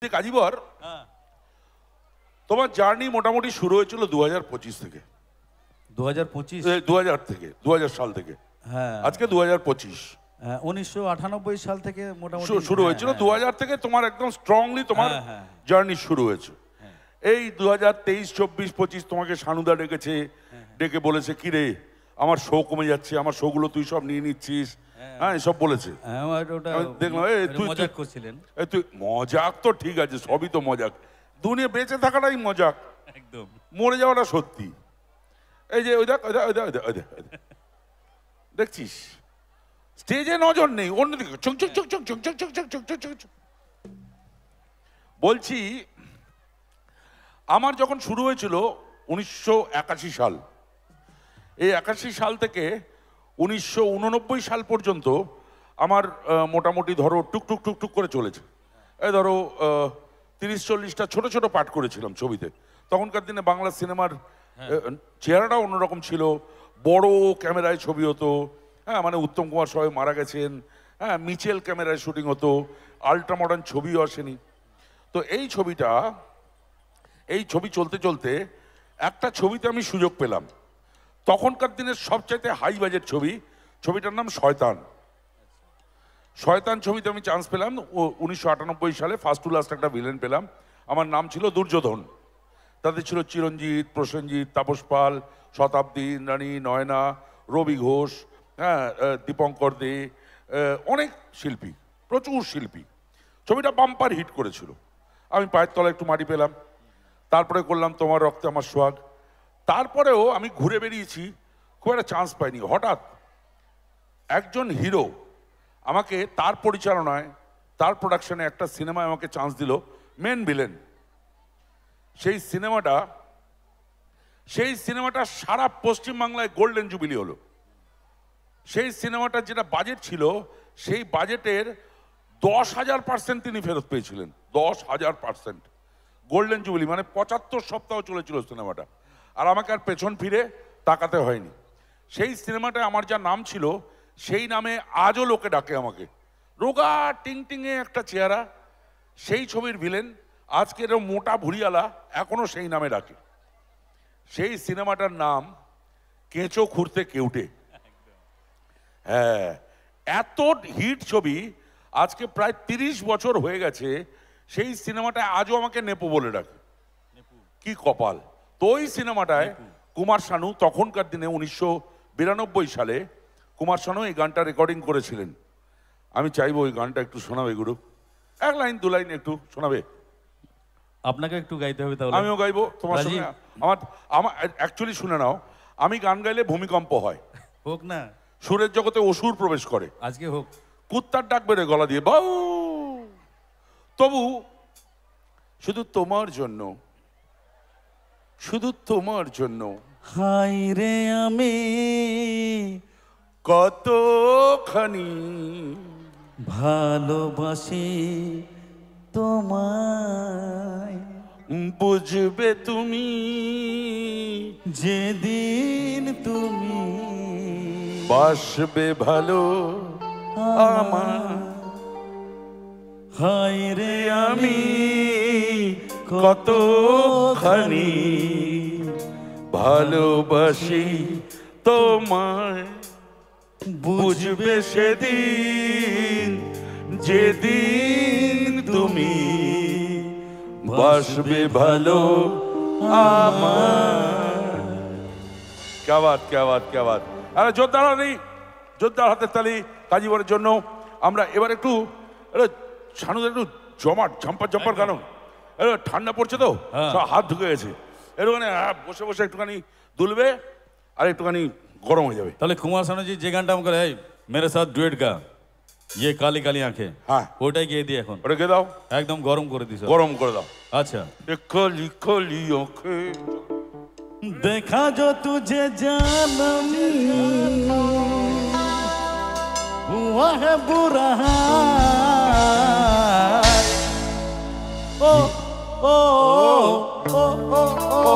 কাজীবর তোমার জার্নি মোটামুটি শুরু হয়েছিল 2025 থেকে। 2025 থেকে 2000 সাল থেকে। হ্যাঁ, আজকে 2025। 1998 সাল থেকে মোটামুটি শুরু হয়েছিল। 2000 থেকে তোমার একদম স্ট্রংলি তোমার জার্নি শুরু হয়েছে। এই 2023, 24, 25 তোমাকে সানুদা ডেকেছে, ডেকে বলেছে কি রে আমার শো কমে যাচ্ছে, আমার শোগুলো তুই সব নিয়ে নিচ্ছিস, হ্যাঁ এসব বলেছে। দেখলাম তুই মজাক করছিলেন। তুই মজাক তো ঠিক আছে, সবই তো মজাক, দুনিয়া বেঁচে থাকাটাই মজাক, একদম মরে যাওয়াটা সত্যি। এই যে ওই দেখ দেখছিস স্টেজে নজর নেই, অন্যদিকে বলছি আমার যখন শুরু হয়েছিল 1981 সাল, এই 81 সাল থেকে 1989 সাল পর্যন্ত আমার মোটামুটি ধরো টুকটুক টুকটুক করে চলেছে। এই ধরো 30-40টা ছোট ছোট পাঠ করেছিলাম ছবিতে। তখনকার দিনে বাংলা সিনেমার চেহারাটাও অন্যরকম ছিল, বড় ক্যামেরায় ছবি হতো, হ্যাঁ মানে উত্তম কুমার সবাই মারা গেছেন, হ্যাঁ মিচেল ক্যামেরায় শুটিং হতো, আল্ট্রা মডার্ন ছবিও আসেনি। তো এই ছবি চলতে চলতে একটা ছবিতে আমি সুযোগ পেলাম, তখনকার দিনের সবচাইতে হাই বাজেট ছবিটার নাম শয়তান। ছবিতে আমি চান্স পেলাম 1998 সালে। ফার্স্ট টু লাস্ট একটা ভিলেন পেলাম, আমার নাম ছিল দুর্যোধন। তাদের ছিল চিরঞ্জিত, প্রসেনজিৎ, তাপস পাল, শতাব্দী, ইন্দ্রাণী, নয়না, রবি ঘোষ, হ্যাঁ দীপঙ্কর দে, অনেক শিল্পী, প্রচুর শিল্পী। ছবিটা বাম্পার হিট করেছিল। আমি পায়ের তলায় একটু মাটি পেলাম। তারপরে করলাম তোমার রক্তে আমার সোহাগ। তারপরেও আমি ঘুরে বেরিয়েছি, খুব একটা চান্স পাইনি। হঠাৎ একজন হিরো আমাকে তার পরিচালনায়, তার প্রোডাকশনে একটা সিনেমায় আমাকে চান্স দিল, মেন ভিলেন। সেই সিনেমাটা সারা পশ্চিমবাংলায় গোল্ডেন জুবিলি হলো। সেই সিনেমাটার যেটা বাজেট ছিল, সেই বাজেটের 10,000% তিনি ফেরত পেয়েছিলেন। 10,000% গোল্ডেন জুবিলি, মানে 75 সপ্তাহ চলেছিল সিনেমাটা। আর আমাকে আর পেছন ফিরে তাকাতে হয়নি। সেই সিনেমাটায় আমার যা নাম ছিল, সেই নামে আজও লোকে ডাকে আমাকে। রোগা টিংটিংয়ে একটা চেহারা, সেই ছবির ভিলেন আজকের মোটা ভুড়িয়ালা, এখনো সেই নামে ডাকে। সেই সিনেমাটার নাম কেঁচো খুঁড়তে কেউটে। হ্যাঁ, এত হিট ছবি, আজকে প্রায় 30 বছর হয়ে গেছে। সেই সিনেমাটায় আজও আমাকে নেপো বলে ডাকে। কি কপাল! তো ওই সিনেমাটায় কুমার শানু, তখনকার দিনে 1992 সালে কুমার শানু এই গানটা রেকর্ডিং করেছিলেন। আমি চাইবো ওই গানটা একটু শোনাবে গুরু, 1 লাইন 2 লাইন একটু শোনাবে। আপনাকে একটু গাইতে হবে তাহলে। আমিও গাইবো তোমার সঙ্গে। আমার অ্যাকচুয়ালি শুনে নাও, আমি গান গাইলে ভূমিকম্প হয়, হোক না, সুরের জগতে অসুর প্রবেশ করে। আজকে হোক। কুত্তার ডাক বেরো গলা দিয়ে, বাউ। তবু শুধু তোমার জন্য, শুধু তোমার জন্য হাই রে আমি কতখানি ভালোবাসি তোমায়, বুঝবে তুমি যেদিন তুমি বাসবে ভালো আমার। হাই রে আমি কতখানি ভালোবাসি তোমায়, বুঝবে সেদিন যেদিন তুমি বাসবে ভালো আমার। क्या बात, क्या बात, क्या बात! আরে জোরদার হাতের তালি কাজীবরের জন্য। আমরা এবার একটু শানুদের একটু ঝম্পার গান। ঠান্ডা পড়ছে তো, হাত ঢুকে গেছে, একটুখানি বসে বসে একটুখানি দুলবে আর একটুখানি গরম হয়ে যাবে। তাহলে কুমার শানু জি যে গানটা আমাকে মেরে সাথ ডুয়েট গা, ये काली काली आंखें, হ্যাঁ ওটাই গিয়ে দিই এখন। ওটা গিয়ে দাও, একদম গরম করে দিস। গরম করে দাও। আচ্ছা। কালি কালি আঁখে देखा जो तुझे जानम हुआ है बुरा, ओ ओ ओ ओ ओ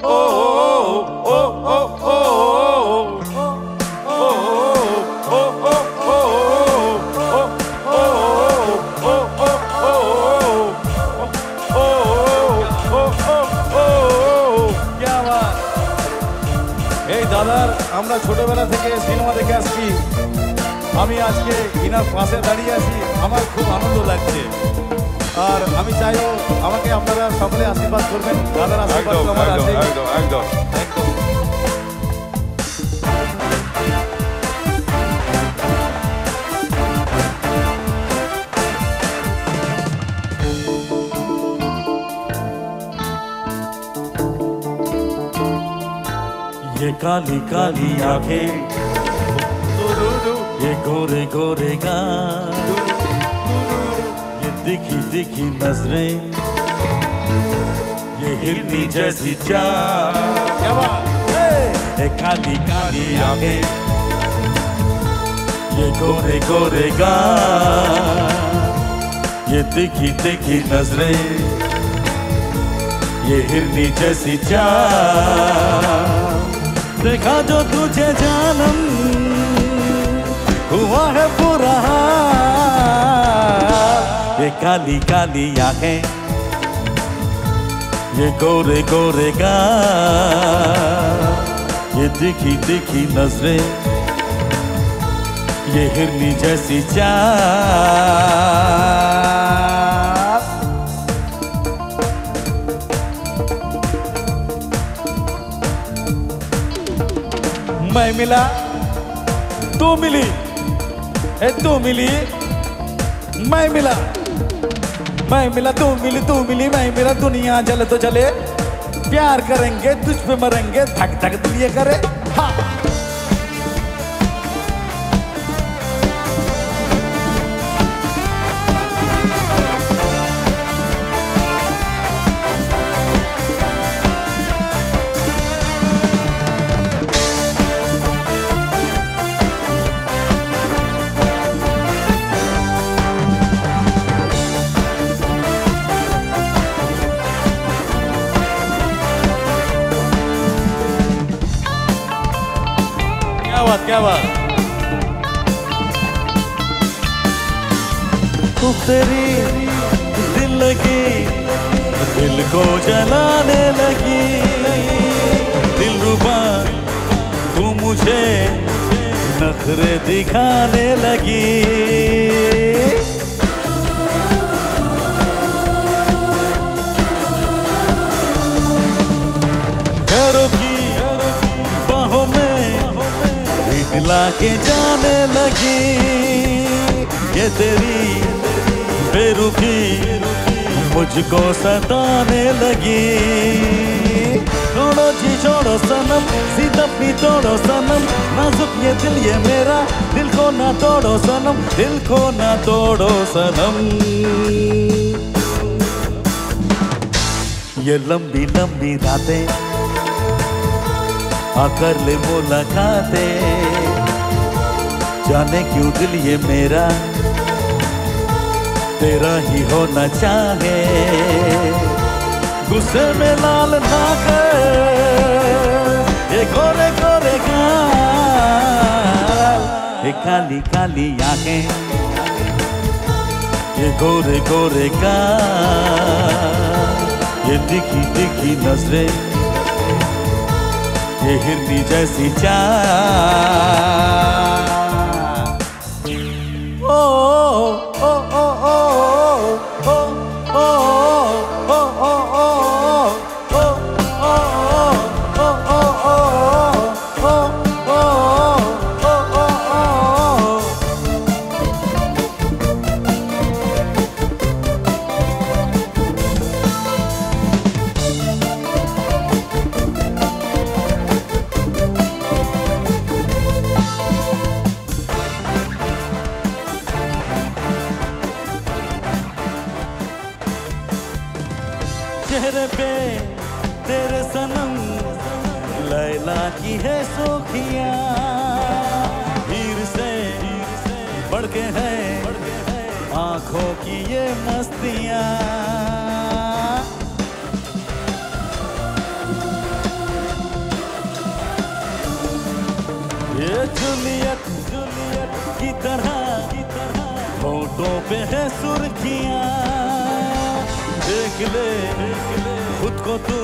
ओ ओ ओ আমরা ছোটবেলা থেকে সিনেমা দেখে আসছি। আমি আজকে ইনার পাশে দাঁড়িয়ে আছি, আমার খুব আনন্দ লাগছে। আর আমি চাইও আমাকে আপনারা সকলে আশীর্বাদ করবেন। দাদার আশীর্বাদ তো আমার আছে। একদম একদম একদম। ये काली काली आंखें, ये गोरे गोरे गाल, ये दिखी दिखी नजरें, ये हिरनी जैसी चाल। ये काली काली आंखें, ये गोरे गोरे गाल, ये दिखी दिखी नजरें, ये हिरनी जैसी चाल। देखा जो तुझे जानम हुआ है पूरा हाल। ये काली काली आंखें, ये गोरे गोरे गाल, ये दिखी दिखी नजरें, ये हिरनी जैसी चाल। मैं मिला तू मिली, तू मिली मैं मिला, मैं मिला तू मिली, तू मिली मैं मिला। दुनिया जले तो जले, प्यार करेंगे तुझ पे मरेंगे, धक धक दिल ये करे। हाँ क्या बात। तू तेरी दिल लगी, दिल को जलाने लगी, दिलरुबा तू मुझे नखरे दिखाने लगी। घरों की बाहों में लाके जाने लगी, ये तेरी बेरुखी मुझको सताने लगी। छोड़ो जी छोड़ो सनम, सीधा भी तोड़ो सनम, नाजुक ये दिल ये मेरा, दिल को ना तोड़ो सनम, दिल को ना तोड़ो सनम। ये लंबी लंबी रातें आकर ले मुलाकातें, जाने क्यों दिल ये मेरा तेरा ही होना चाहे। गुस्से में लाल ना कर ये गोरे गोरे गाल, ये काली काली आंखें, ये गोरे गोरे गाल, ये दिखी दिखी नजरें, ये हिरनी जैसी चाल। ओ ओ ओ ओ ओ ओ ओ ओ चेहरे पे तेरे सनम लैला की है सोखियां, हीर से बढ़ के है आंखों की ये मस्तियां। ये जूलियट की तरह होठों पे है सुर्खियां। देख ले खुद को तू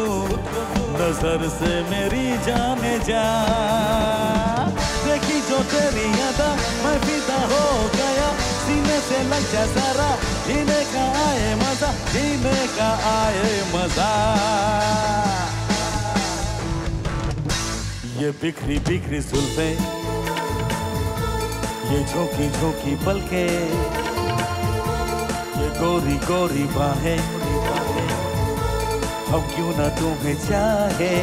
नजर से मेरी जाने जा, देखी जो तेरी अदा मैं फिदा हो गया, सीने से लग जा सारा, जीने का आए मजा, जीने का आए मजा। ये बिखरी बिखरी जुल्फे, ये झोंकी झोंकी पलके, ये गोरी गोरी बाहें, हम क्यों ना तुम्हें चाहे,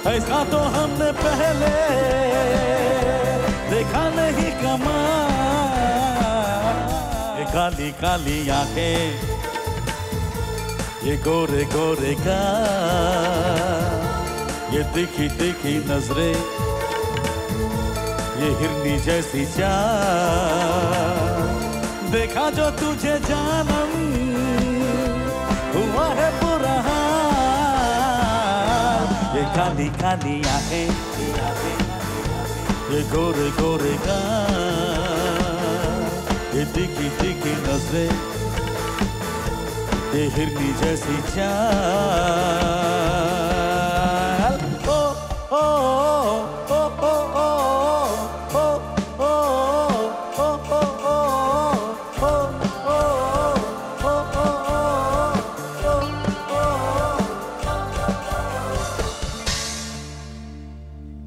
ऐसा तो हमने पहले देखा नहीं कमा। ये काली काली आंखें, ये गोरे गोरे गाल, ये दिखी दिखी नजरें, ये हिरनी जैसी चाल, देखा जो तुझे जानम हुआ है बुरा हाल। ये काली काली आंखें, ये गोरे गोरे गाल, ये दिखी दिखी नजरें, ये हिरनी जैसी चाल,